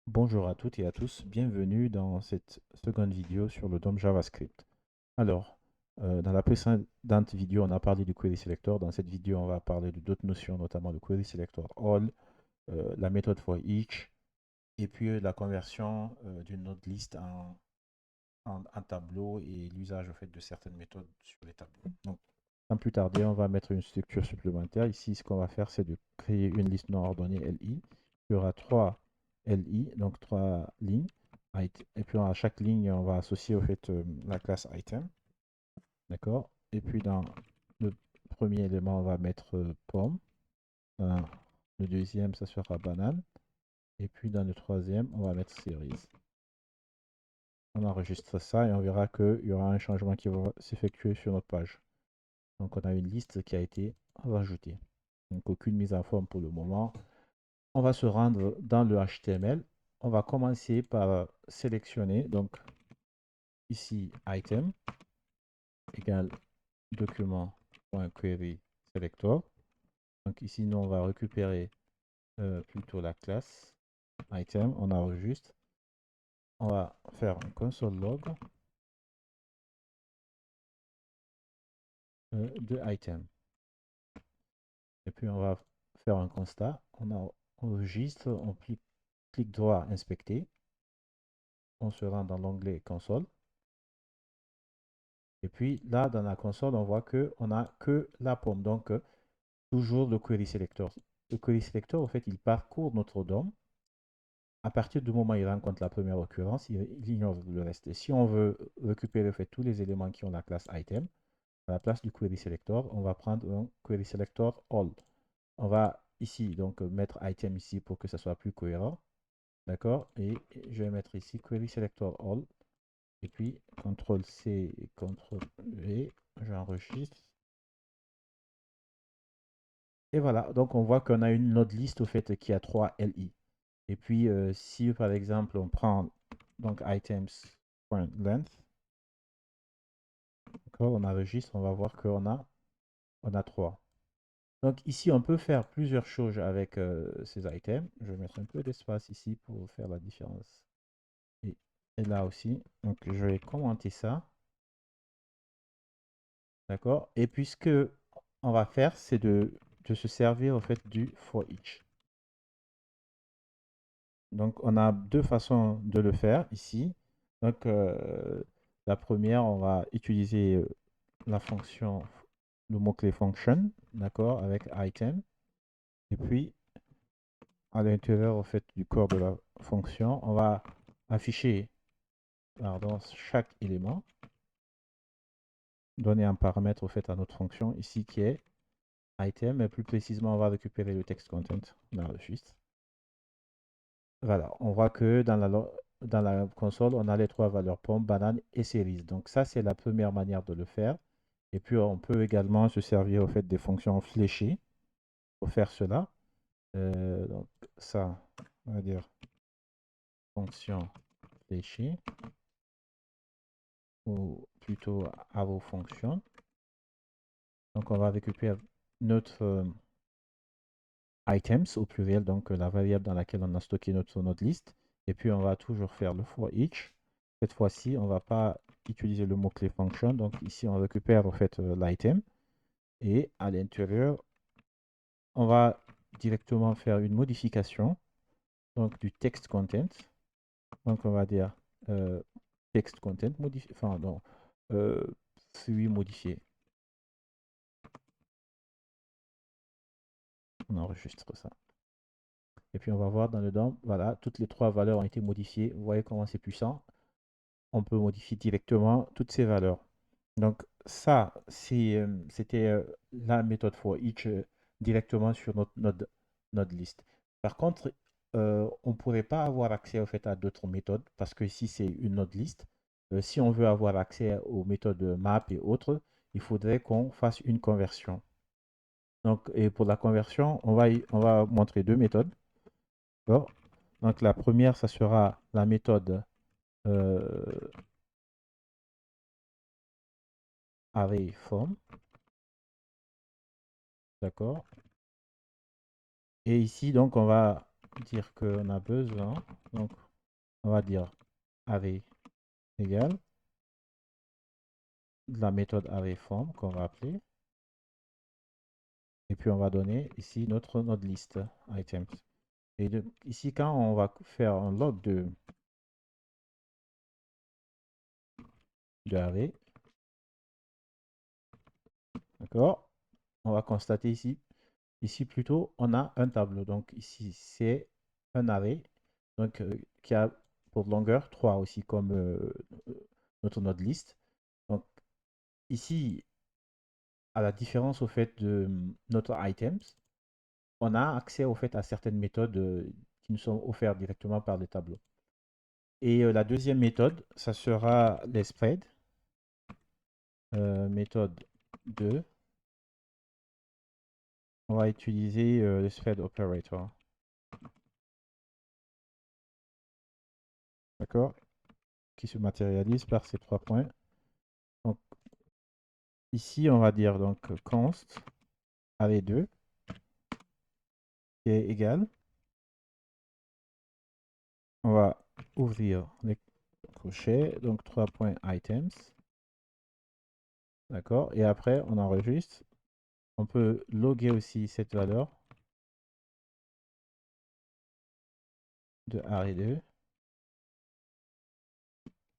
Bonjour à toutes et à tous, bienvenue dans cette seconde vidéo sur le DOM JavaScript. Alors, dans la précédente vidéo, on a parlé du query selector. Dans cette vidéo, on va parler de d'autres notions, notamment le query selector all, la méthode for each, et puis la conversion d'une node list en tableau et l'usage au fait de certaines méthodes sur les tableaux. Donc, sans plus tarder, on va mettre une structure supplémentaire. Ici, ce qu'on va faire, c'est de créer une liste non ordonnée LI. Il y aura 3 LI, donc 3 lignes. Et puis à chaque ligne, on va associer au fait la classe item. D'accord? Et puis dans le premier élément, on va mettre pomme. Dans le deuxième, ça sera banane. Et puis dans le troisième, on va mettre cerise. On enregistre ça et on verra qu'il y aura un changement qui va s'effectuer sur notre page. Donc on a une liste qui a été rajoutée. Donc aucune mise en forme pour le moment. On va se rendre dans le HTML. On va commencer par sélectionner. Donc ici item égale document.query selector. Donc ici nous on va récupérer plutôt la classe item. On enregistre. On va faire un console log de item. Et puis on va faire un constat. On enregistre, on clique droit inspecter. On se rend dans l'onglet console. Et puis là, dans la console, on voit qu'on n'a que la pomme. Donc, toujours le query selector. Le query selector, en fait, il parcourt notre DOM. À partir du moment où il rencontre la première occurrence, il ignore le reste. Et si on veut récupérer en fait, tous les éléments qui ont la classe item, à la place du query selector, on va prendre un query selector all. On va ici donc mettre item ici pour que ça soit plus cohérent. D'accord? Et je vais mettre ici query selector all. Et puis, CTRL-C et CTRL-V, j'enregistre. Et voilà, donc on voit qu'on a une node liste au fait qui a 3 LI. Et puis, si par exemple on prend donc items.length, on enregistre, on va voir on a 3. Donc ici, on peut faire plusieurs choses avec ces items. Je vais mettre un peu d'espace ici pour faire la différence. Et, et là aussi, donc je vais commenter ça. D'accord? Et puis ce que on va faire, c'est de se servir au fait du for each. Donc on a deux façons de le faire ici. Donc la première, on va utiliser la fonction, le mot-clé function, d'accord, avec item. Et puis à l'intérieur au fait du corps de la fonction, on va afficher pardon, chaque élément, donner un paramètre au fait à notre fonction ici qui est item, et plus précisément, on va récupérer le text content. On enregistre. Voilà, on voit que dans la console, on a les trois valeurs pomme, banane et cerise. Donc ça, c'est la première manière de le faire. Et puis, on peut également se servir au fait des fonctions fléchées pour faire cela. Donc ça, on va dire fonction fléchée ou plutôt arrow function. Donc on va récupérer notre items au pluriel, donc la variable dans laquelle on a stocké notre liste. Et puis on va toujours faire le for each. Cette fois-ci, on ne va pas utiliser le mot-clé function. Donc ici, on récupère en fait l'item. Et à l'intérieur, on va directement faire une modification donc du text content. Donc on va dire text content modifié, enfin non, flux modifié. On enregistre ça. Et puis on va voir dans le DOM, voilà, toutes les trois valeurs ont été modifiées. Vous voyez comment c'est puissant. On peut modifier directement toutes ces valeurs. Donc ça, c'était la méthode for each directement sur notre liste. Par contre, on ne pourrait pas avoir accès au fait à d'autres méthodes parce que ici c'est une node liste. Si on veut avoir accès aux méthodes map et autres, il faudrait qu'on fasse une conversion. Donc, et pour la conversion, on va montrer deux méthodes. Donc la première, ça sera la méthode euh, arrayForm. D'accord. Et ici, donc, on va dire qu'on a besoin, donc on va dire array égale de la méthode arrayFrom qu'on va appeler. Et puis on va donner ici notre liste items. Et ici, quand on va faire un log de array, d'accord, on va constater ici plutôt, on a un tableau. Donc ici, c'est un array donc, qui a pour longueur 3 aussi, comme notre node list. Donc ici, à la différence au fait de notre items, on a accès au fait à certaines méthodes qui nous sont offertes directement par les tableaux. Et la deuxième méthode, ça sera les spreads. Méthode 2. On va utiliser le spread operator. D'accord? Qui se matérialise par ces 3 points. Donc ici, on va dire donc const array2 qui est égal. On va ouvrir les crochets, donc 3 points items. D'accord? Et après, on enregistre. On peut loguer aussi cette valeur de array2.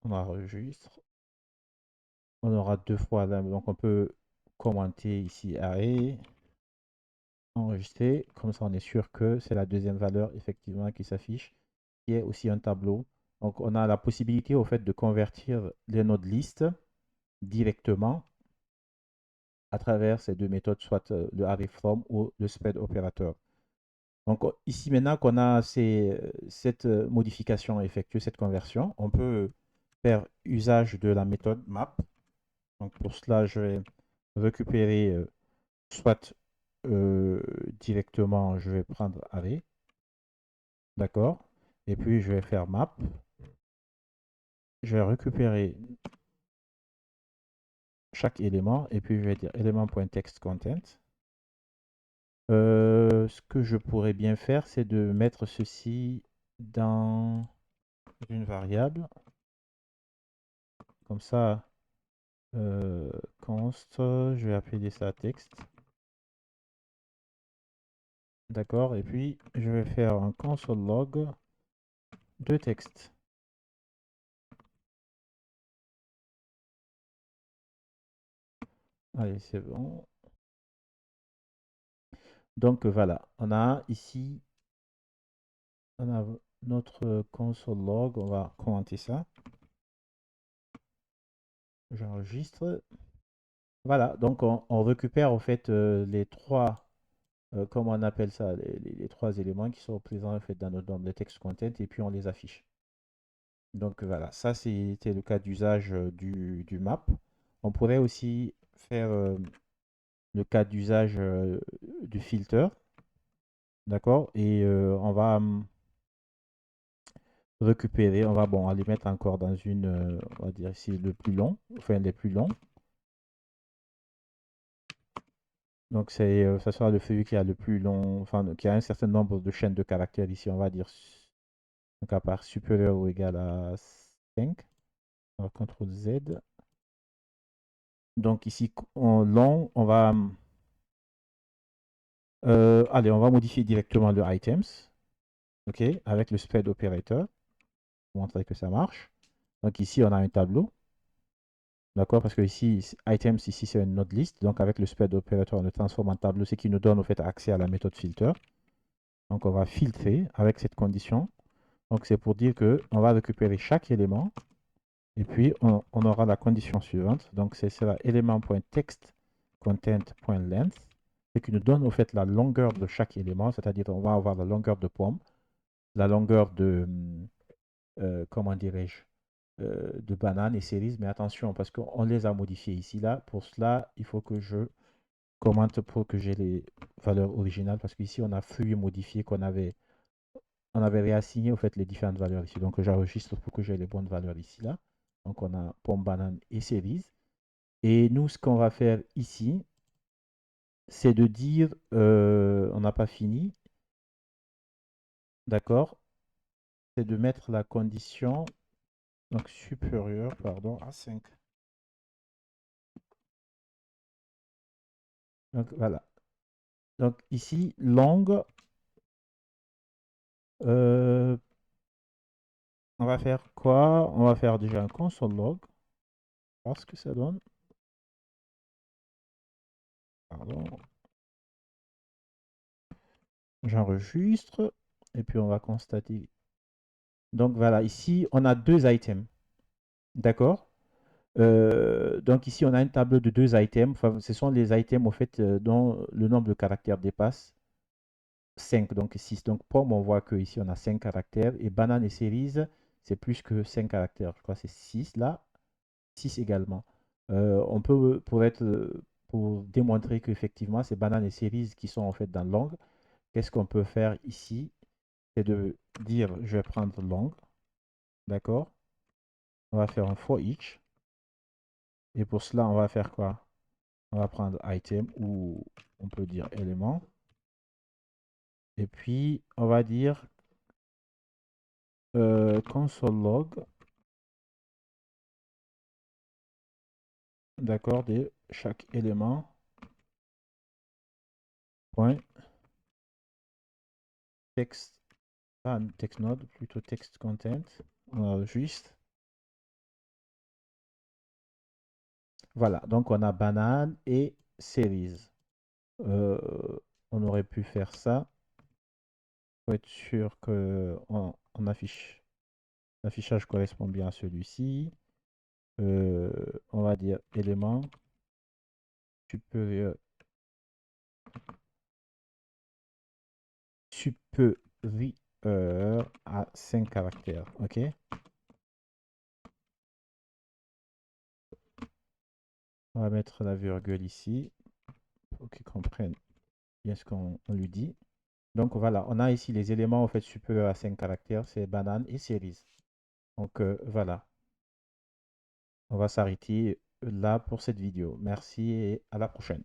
On enregistre. On aura 2 fois là, donc on peut commenter ici array, enregistrer, comme ça on est sûr que c'est la deuxième valeur effectivement qui s'affiche, qui est aussi un tableau. Donc on a la possibilité au fait de convertir les nodes listes directement à travers ces deux méthodes, soit le arrayFrom ou le spread operator. Donc ici maintenant qu'on a cette modification effectuée, cette conversion, on peut faire usage de la méthode map. Donc pour cela, je vais récupérer soit directement, je vais prendre array, d'accord, et puis je vais faire map, je vais récupérer chaque élément, et puis je vais dire élément.textContent. Ce que je pourrais bien faire, c'est de mettre ceci dans une variable, comme ça, const, je vais appeler ça texte, d'accord, et puis je vais faire un console log de texte. Allez, c'est bon. Donc voilà, on a ici, on a notre console log, on va commenter ça. J'enregistre. Voilà, donc on récupère en fait les trois, comment on appelle ça, les trois éléments qui sont présents en fait dans notre DOM, le text content, et puis on les affiche. Donc voilà, ça c'était le cas d'usage du map. On pourrait aussi faire le cas d'usage du filter, d'accord? Et on va récupérer, on va bon, les mettre encore dans une, on va dire ici le plus long, enfin les plus longs. Donc ça sera le feuillet qui a le plus long, enfin qui a un certain nombre de chaînes de caractères ici, on va dire donc à part supérieur ou égal à 5. Alors CTRL Z. Donc ici en long, on va allez, on va modifier directement le items, ok, avec le spread operator pour montrer que ça marche. Donc ici on a un tableau. D'accord, parce que ici, items, ici c'est une node list. Donc avec le spread operator, on le transforme en tableau, ce qui nous donne au fait accès à la méthode filter. Donc on va filtrer avec cette condition. Donc c'est pour dire que on va récupérer chaque élément. Et puis on aura la condition suivante. Donc c'est sera élément.textContent.length. Ce qui nous donne au fait la longueur de chaque élément. C'est-à-dire on va avoir la longueur de pomme, la longueur de, comment dirais-je, de bananes et cerises, mais attention parce qu'on les a modifiées ici, là. Pour cela, il faut que je commente pour que j'ai les valeurs originales parce qu'ici, on a fruits modifiés on avait réassigné au fait les différentes valeurs ici. Donc, j'enregistre pour que j'ai les bonnes valeurs ici, là. Donc, on a pomme, banane et cerises. Et nous, ce qu'on va faire ici, c'est de dire, on n'a pas fini, d'accord, c'est de mettre la condition donc supérieure, pardon, à 5. Donc voilà. Donc ici, long, euh, on va faire quoi? On va faire déjà un console log, voir ce que ça donne. Pardon, j'enregistre et puis on va constater. Donc voilà, ici on a deux items, d'accord? Donc ici on a une table de deux items. Enfin, ce sont les items au fait dont le nombre de caractères dépasse 5, donc 6. Donc pomme, on voit que ici on a 5 caractères et banane et cerise, c'est plus que 5 caractères. Je crois que c'est 6 là, 6 également. On peut, pour démontrer qu'effectivement c'est banane et cerise qui sont en fait dans long, qu'est-ce qu'on peut faire ici? C'est de dire je vais prendre long, d'accord? On va faire un for each. Et pour cela, on va faire quoi? On va prendre item ou on peut dire élément. Et puis, on va dire console log, d'accord, de chaque élément. Point text, pas text node, plutôt text content. On enregistre. Voilà, donc on a banane et cerise. Euh, on aurait pu faire ça pour être sûr que on affiche, l'affichage correspond bien à celui-ci. On va dire élément supérieur supérieur à 5 caractères. OK? On va mettre la virgule ici pour qu'il comprenne bien ce qu'on lui dit. Donc voilà, on a ici les éléments en fait supérieurs à 5 caractères, c'est banane et cerise. Donc voilà, on va s'arrêter là pour cette vidéo. Merci et à la prochaine.